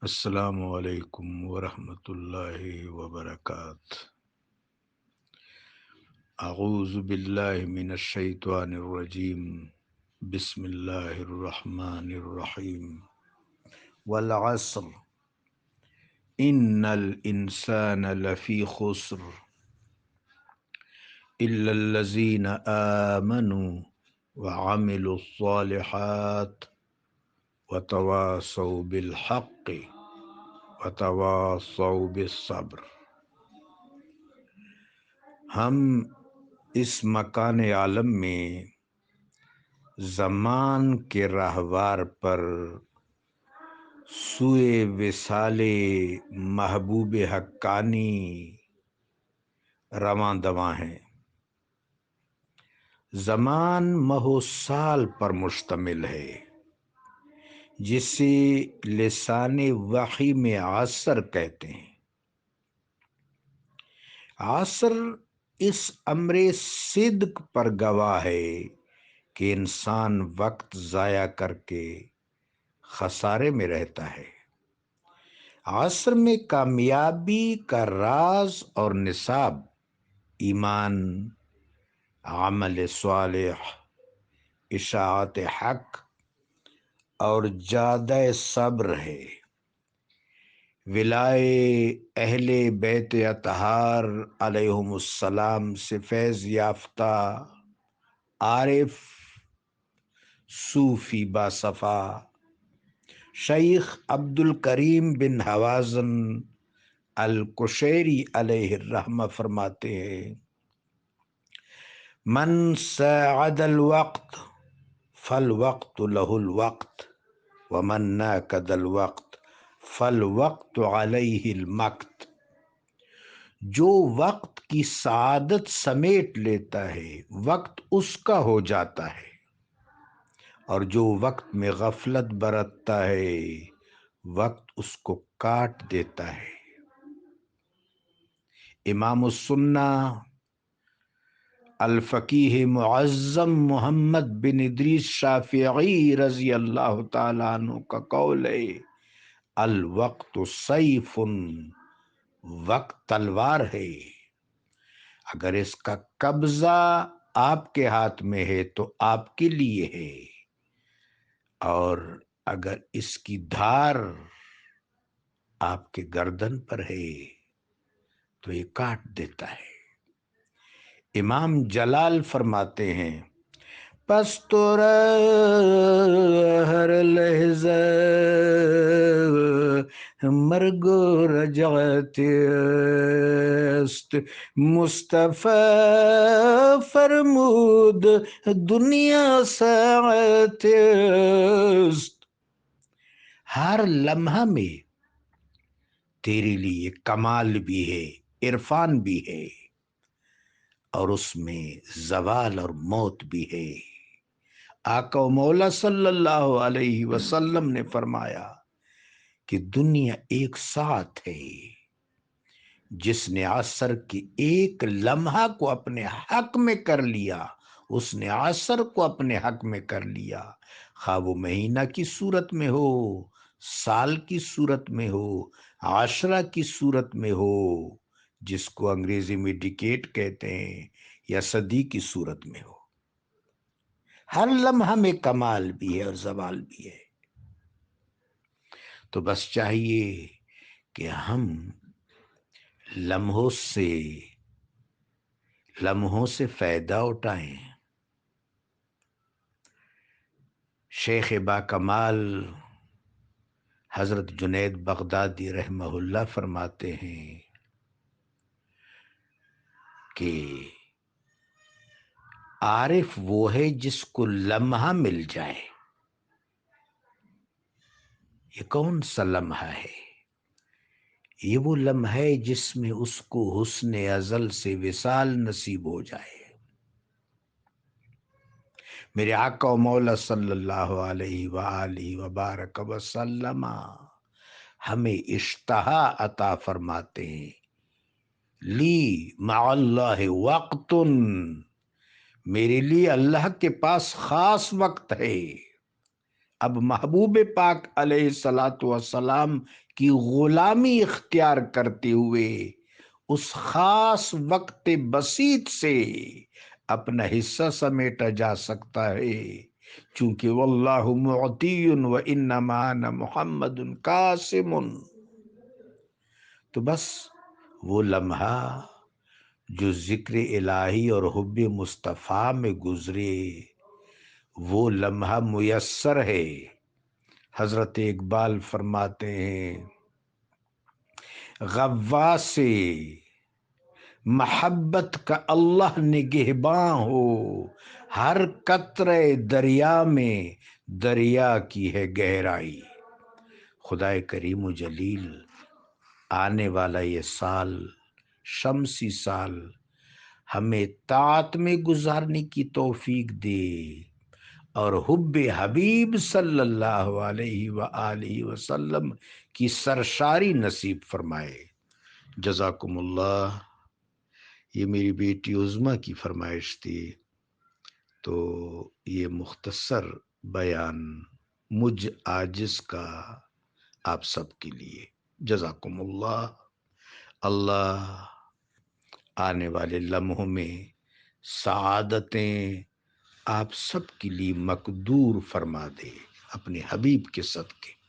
السلام علیکم ورحمۃ اللہ وبرکاتہ۔ اعوذ باللہ من الشیطان الرجیم، بسم اللہ الرحمن الرحیم۔ والعصر ان الانسان لفی خسر الا الذین آمنوا وعملوا الصالحات وتواصوا بالحق وتواصوا بالصبر۔ ہم اس مکان عالم میں زمان کے راہوار پر سوئے وصال محبوب حقانی رواں دواں ہیں۔ زمان ماہ و سال پر مشتمل ہے، جسے لسان وحی میں عصر کہتے ہیں۔ عصر اس امر صدق پر گواہ ہے کہ انسان وقت ضائع کر کے خسارے میں رہتا ہے۔ عصر میں کامیابی کا راز اور نصاب ایمان، عمل صالح، اشاعت حق اور زیادہ صبر ہے۔ ولائے اہل بیت اطہار علیہم السلام سے فیض یافتہ عارف صوفی باصفا شیخ عبد الکریم بن حوازن القشیری علیہ الرحمہ فرماتے ہیں: من ساعد الوقت فالوقت له الوقت ومن ناکد الوقت فالوقت علیہ المقت۔ جو وقت کی سعادت سمیٹ لیتا ہے وقت اس کا ہو جاتا ہے، اور جو وقت میں غفلت برتتا ہے وقت اس کو کاٹ دیتا ہے۔ امام السنہ الفقیہ معظم محمد بن ادریس شافعی رضی اللہ تعالیٰ عنہ کا قول ہے: الوقت سیف، وقت تلوار ہے۔ اگر اس کا قبضہ آپ کے ہاتھ میں ہے تو آپ کے لیے ہے، اور اگر اس کی دھار آپ کے گردن پر ہے تو یہ کاٹ دیتا ہے۔ امام جلال فرماتے ہیں: پس تو ہر لحظہ مرگ و رجعت است، مصطفیٰ فرمود دنیا ساعت است۔ ہر لمحہ میں تیرے لیے کمال بھی ہے، عرفان بھی ہے، اور اس میں زوال اور موت بھی ہے۔ آقا و مولا صلی اللہ علیہ وسلم نے فرمایا کہ دنیا ایک ساتھ ہے۔ جس نے عصر کی ایک لمحہ کو اپنے حق میں کر لیا، اس نے عصر کو اپنے حق میں کر لیا، خواہ وہ مہینہ کی صورت میں ہو، سال کی صورت میں ہو، عشرہ کی صورت میں ہو، جس کو انگریزی میں ڈیکیٹ کہتے ہیں، یا صدی کی صورت میں ہو۔ ہر لمحہ میں کمال بھی ہے اور زوال بھی ہے۔ تو بس چاہیے کہ ہم لمحوں سے فائدہ اٹھائیں۔ شیخ با کمال حضرت جنید بغدادی رحمہ اللہ فرماتے ہیں کہ عارف وہ ہے جس کو لمحہ مل جائے۔ یہ کون سا لمحہ ہے؟ یہ وہ لمحہ ہے جس میں اس کو حسن ازل سے وصال نصیب ہو جائے۔ میرے آقا و مولا صلی اللہ علیہ وآلہ وبارک وسلم ہمیں اشتہا عطا فرماتے ہیں: لی مع اللہ وقت، میرے لیے اللہ کے پاس خاص وقت ہے۔ اب محبوب پاک علیہ الصلاۃ والسلام کی غلامی اختیار کرتے ہوئے اس خاص وقت بسیط سے اپنا حصہ سمیٹا جا سکتا ہے، چونکہ واللہ معطی و انما انا محمد قاسم۔ تو بس وہ لمحہ جو ذکر الہی اور حب مصطفیٰ میں گزرے، وہ لمحہ میسر ہے۔ حضرت اقبال فرماتے ہیں غواص سے محبت کا اللہ نگہباں ہو، ہر قطرے دریا میں دریا کی ہے گہرائی۔ خدائے کریم و جلیل آنے والا یہ سال، شمسی سال، ہمیں طاعت میں گزارنے کی توفیق دے اور حب حبیب صلی اللہ علیہ وآلہ وسلم کی سرشاری نصیب فرمائے۔ جزاکم اللہ۔ یہ میری بیٹی عظمیٰ کی فرمائش تھی، تو یہ مختصر بیان مجھ عاجز کا آپ سب کے لیے۔ جزاکم اللہ۔ اللہ آنے والے لمحوں میں سعادتیں آپ سب کے لیے مقدور فرما دے اپنے حبیب کے صدقے۔